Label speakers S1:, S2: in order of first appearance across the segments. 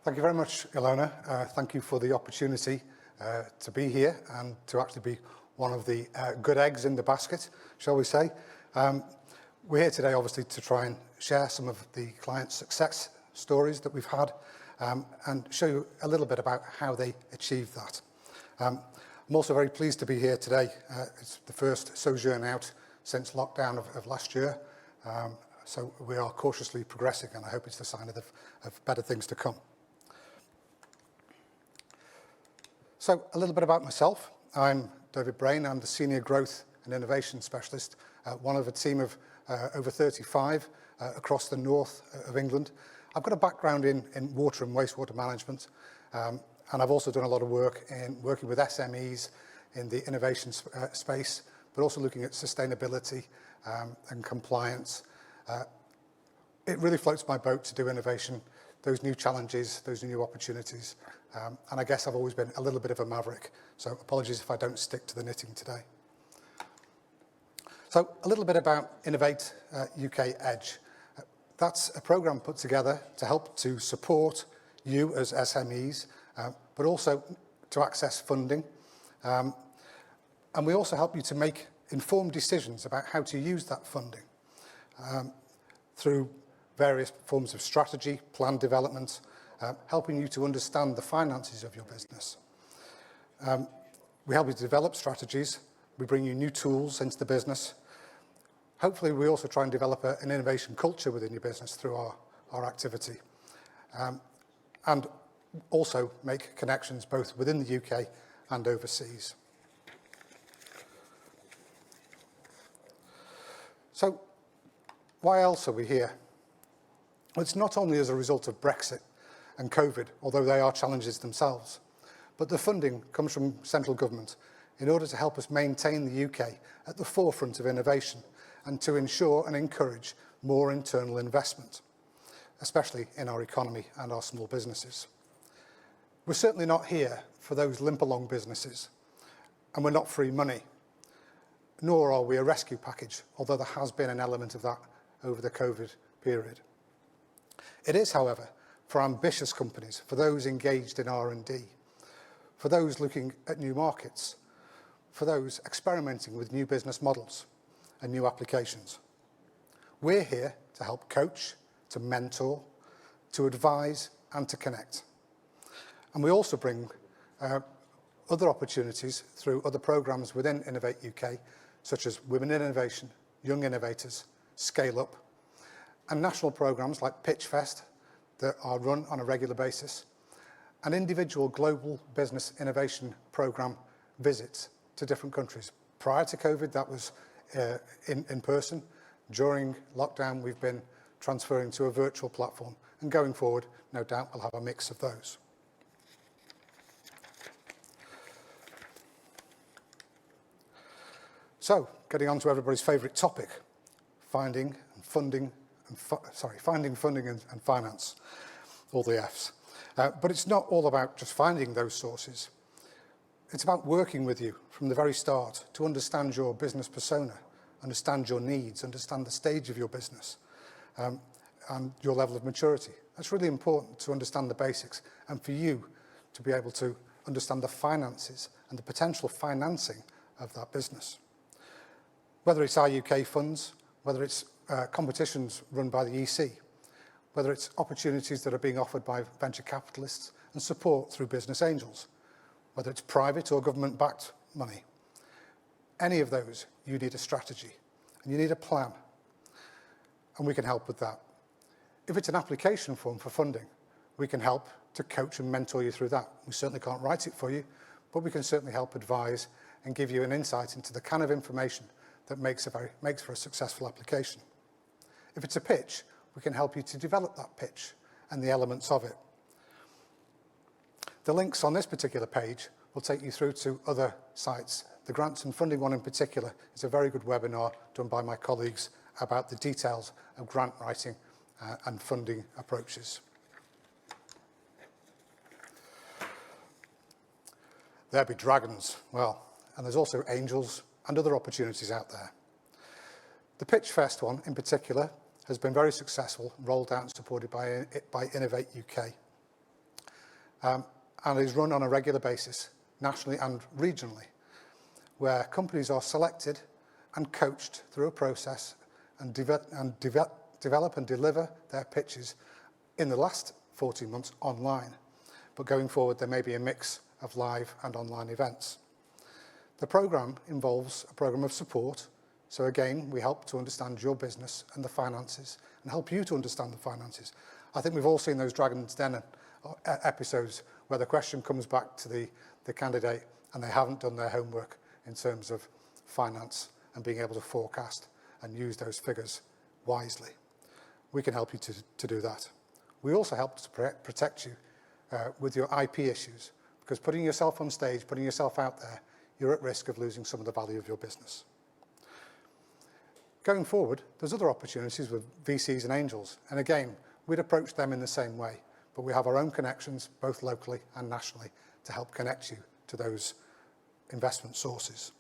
S1: Thank you very much, Ilona. Thank you for the opportunity to be here and to actually be one of the good eggs in the basket, shall we say. We're here today, obviously, to try and share some of the client success stories that we've had and show you a little bit about how they achieved that. I'm also very pleased to be here today. It's the first sojourn out since lockdown of last year. So we are cautiously progressing, and I hope it's the sign of better things to come. So a little bit about myself. I'm David Brayne. I'm the Senior Growth and Innovation Specialist, one of a team of over 35 across the north of England. I've got a background in water and wastewater management, and I've also done a lot of work in working with SMEs in the innovation space, but also looking at sustainability and compliance. It really floats my boat to do innovation, those new challenges, those new opportunities. And I guess I've always been a little bit of a maverick, so apologies if I don't stick to the knitting today. So a little bit about Innovate UK Edge. That's a program put together to help to support you as SMEs, but also to access funding. And we also help you to make informed decisions about how to use that funding through various forms of strategy, plan development, helping you to understand the finances of your business. We help you to develop strategies. We bring you new tools into the business. Hopefully, we also try and develop an innovation culture within your business through our activity. And also make connections both within the UK and overseas. So, why else are we here? Well, it's not only as a result of Brexit and COVID, although they are challenges themselves, but the funding comes from central government in order to help us maintain the UK at the forefront of innovation and to ensure and encourage more internal investment, especially in our economy and our small businesses. We're certainly not here for those limp-along businesses, and we're not free money, nor are we a rescue package, although there has been an element of that over the COVID period. It is, however, for ambitious companies, for those engaged in R&D, for those looking at new markets, for those experimenting with new business models and new applications. We're here to help coach, to mentor, to advise, and to connect. And we also bring other opportunities through other programs within Innovate UK, such as Women in Innovation, Young Innovators, Scale Up, and national programs like Pitchfest that are run on a regular basis, and individual global business innovation program visits to different countries. Prior to COVID, that was in person. During lockdown, we've been transferring to a virtual platform, and going forward, no doubt we'll have a mix of those. So, getting on to everybody's favourite topic, finding funding and finance, all the Fs. But it's not all about just finding those sources. It's about working with you from the very start to understand your business persona, understand your needs, understand the stage of your business, and your level of maturity. That's really important to understand the basics and for you to be able to understand the finances and the potential financing of that business. Whether it's our UK funds, whether it's competitions run by the EC, whether it's opportunities that are being offered by venture capitalists and support through business angels, whether it's private or government-backed money. Any of those, you need a strategy and you need a plan, and we can help with that. If it's an application form for funding, we can help to coach and mentor you through that. We certainly can't write it for you, but we can certainly help advise and give you an insight into the kind of information that makes for a successful application. If it's a pitch, we can help you to develop that pitch and the elements of it. The links on this particular page will take you through to other sites. The grants and funding one in particular is a very good webinar done by my colleagues about the details of grant writing and funding approaches. There be dragons, well, and there's also angels and other opportunities out there. The Pitchfest one in particular has been very successful, rolled out and supported by Innovate UK. and is run on a regular basis, nationally and regionally, where companies are selected and coached through a process and develop and deliver their pitches in the last 14 months online. But going forward, there may be a mix of live and online events. The programme involves a programme of support. So again, we help to understand your business and the finances and help you to understand the finances. I think we've all seen those Dragon's Den episodes where the question comes back to the candidate and they haven't done their homework in terms of finance and being able to forecast and use those figures wisely. We can help you to do that. We also help to protect you with your IP issues, because putting yourself on stage, putting yourself out there, you're at risk of losing some of the value of your business. Going forward, there's other opportunities with VCs and angels, and again, we'd approach them in the same way, but we have our own connections, both locally and nationally, to help connect you to those investment sources.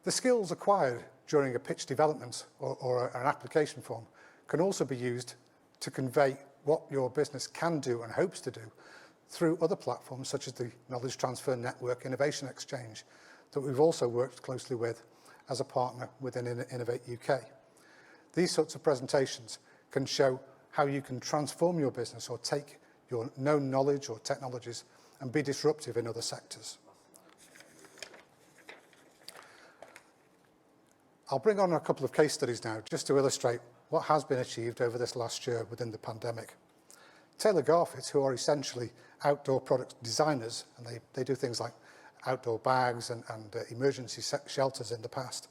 S1: The skills acquired during a pitch development or an application form can also be used to convey what your business can do and hopes to do through other platforms such as the Knowledge Transfer Network Innovation Exchange that we've also worked closely with as a partner within Innovate UK. These sorts of presentations can show how you can transform your business or take your known knowledge or technologies and be disruptive in other sectors. I'll bring on a couple of case studies now just to illustrate what has been achieved over this last year within the pandemic. Taylor Garfit, who are essentially outdoor product designers, and they do things like outdoor bags and emergency shelters in the past,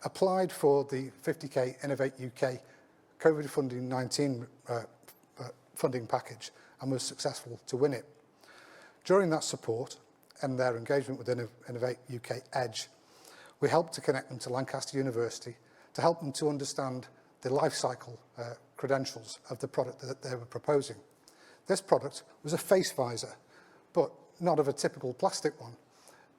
S1: applied for the 50k Innovate UK COVID funding 19 funding package and was successful to win it. During that support and their engagement with Innovate UK Edge, we helped to connect them to Lancaster University to help them to understand the life cycle credentials of the product that they were proposing. This product was a face visor, but not of a typical plastic one.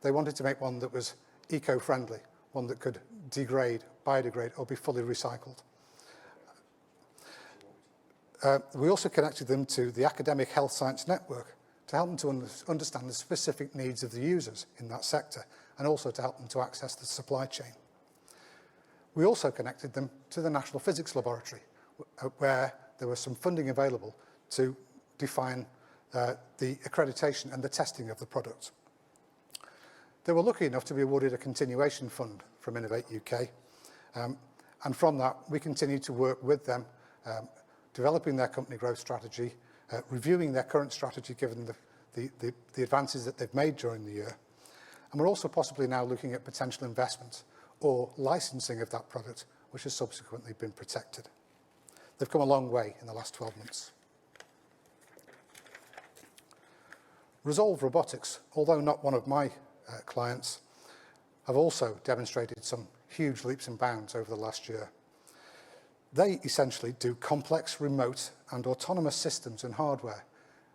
S1: They wanted to make one that was eco-friendly, one that could degrade, biodegrade, or be fully recycled. We also connected them to the Academic Health Science Network to help them to understand the specific needs of the users in that sector, and also to help them to access the supply chain. We also connected them to the National Physics Laboratory, where there was some funding available to define the accreditation and the testing of the product. They were lucky enough to be awarded a continuation fund from Innovate UK, and from that we continued to work with them, developing their company growth strategy, reviewing their current strategy given the advances that they've made during the year. And we're also possibly now looking at potential investment or licensing of that product, which has subsequently been protected. They've come a long way in the last 12 months. Resolve Robotics, although not one of my clients, have also demonstrated some huge leaps and bounds over the last year. They essentially do complex remote and autonomous systems and hardware.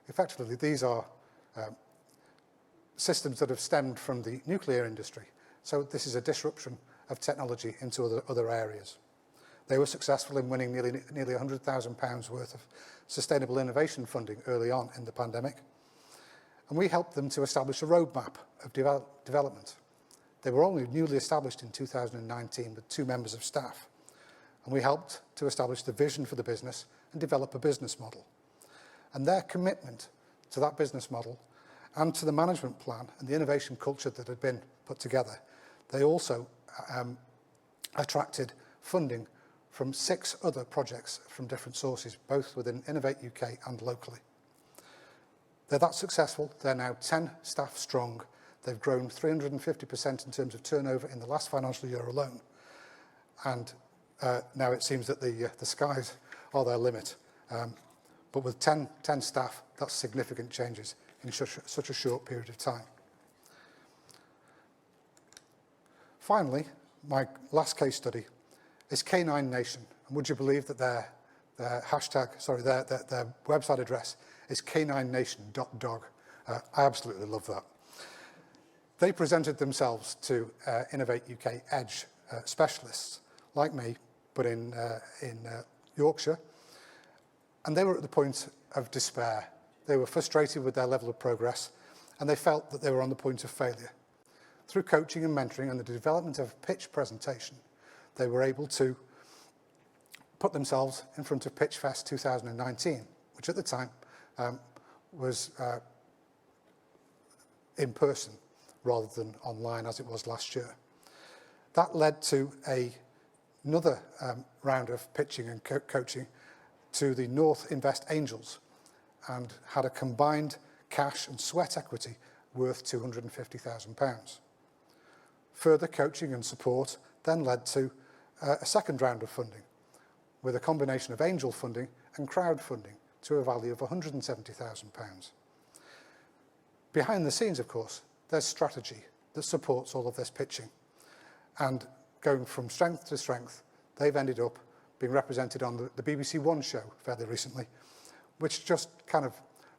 S1: Effectively, these are systems that have stemmed from the nuclear industry. So this is a disruption of technology into other areas. They were successful in winning nearly £100,000 worth of sustainable innovation funding early on in the pandemic. And we helped them to establish a roadmap of development. They were only newly established in 2019 with 2 members of staff. And we helped to establish the vision for the business and develop a business model. And their commitment to that business model and to the management plan and the innovation culture that had been put together, they also attracted funding from 6 other projects from different sources, both within Innovate UK and locally. They're that successful. They're now 10 staff strong. They've grown 350% in terms of turnover in the last financial year alone. And now it seems that the skies are their limit. But with 10 staff, that's significant changes in such a short period of time. Finally, my last case study is Canine Nation. And would you believe that their website address is caninenation.dog. I absolutely love that. They presented themselves to Innovate UK Edge specialists, like me, but in Yorkshire. And they were at the point of despair. They were frustrated with their level of progress, and they felt that they were on the point of failure. Through coaching and mentoring and the development of a pitch presentation, they were able to put themselves in front of Pitchfest 2019, which at the time was in person rather than online as it was last year. That led to another round of pitching and coaching to the North Invest Angels, and had a combined cash and sweat equity worth £250,000. Further coaching and support then led to a second round of funding, with a combination of angel funding and crowdfunding to a value of £170,000. Behind the scenes, of course, there's strategy that supports all of this pitching. And going from strength to strength, they've ended up being represented on the BBC One show fairly recently, which just kind of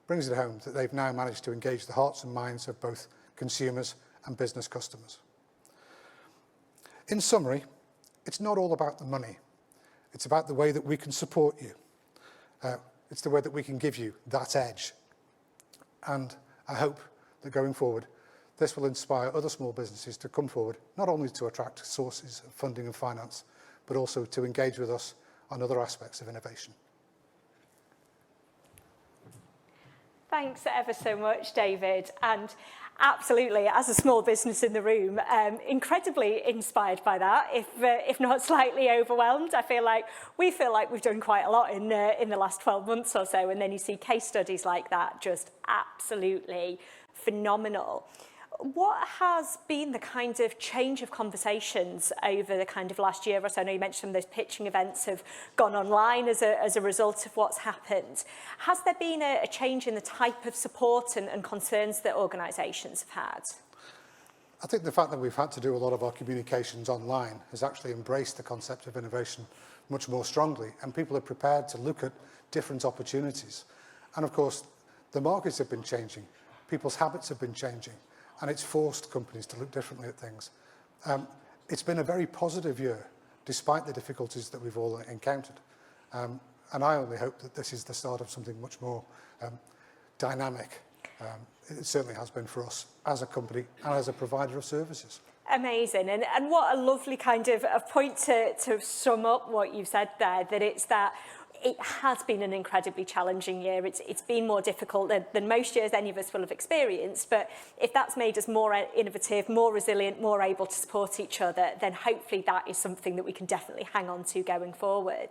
S1: brings it home that they've now managed to engage the hearts and minds of both consumers and business customers. In summary, it's not all about the money. It's about the way that we can support you. It's the way that we can give you that edge. And I hope that going forward, this will inspire other small businesses to come forward, not only to attract sources of funding and finance, but also to engage with us on other aspects of innovation.
S2: Thanks ever so much, David. And absolutely, as a small business in the room, incredibly inspired by that, if not slightly overwhelmed. We feel like we've done quite a lot in the last 12 months or so, and then you see case studies like that, just absolutely phenomenal. What has been the kind of change of conversations over the kind of last year or so? I know you mentioned some of those pitching events have gone online as a result of what's happened. Has there been a change in the type of support and concerns that organisations have had?
S1: I think the fact that we've had to do a lot of our communications online has actually embraced the concept of innovation much more strongly, and people are prepared to look at different opportunities. And of course, the markets have been changing, people's habits have been changing, and it's forced companies to look differently at things. It's been a very positive year, despite the difficulties that we've all encountered. And I only hope that this is the start of something much more dynamic. It certainly has been for us as a company and as a provider of services.
S2: Amazing. And what a lovely kind of a point to sum up what you've said there, that it has been an incredibly challenging year. It's been more difficult than most years any of us will have experienced. But if that's made us more innovative, more resilient, more able to support each other, then hopefully that is something that we can definitely hang on to going forward.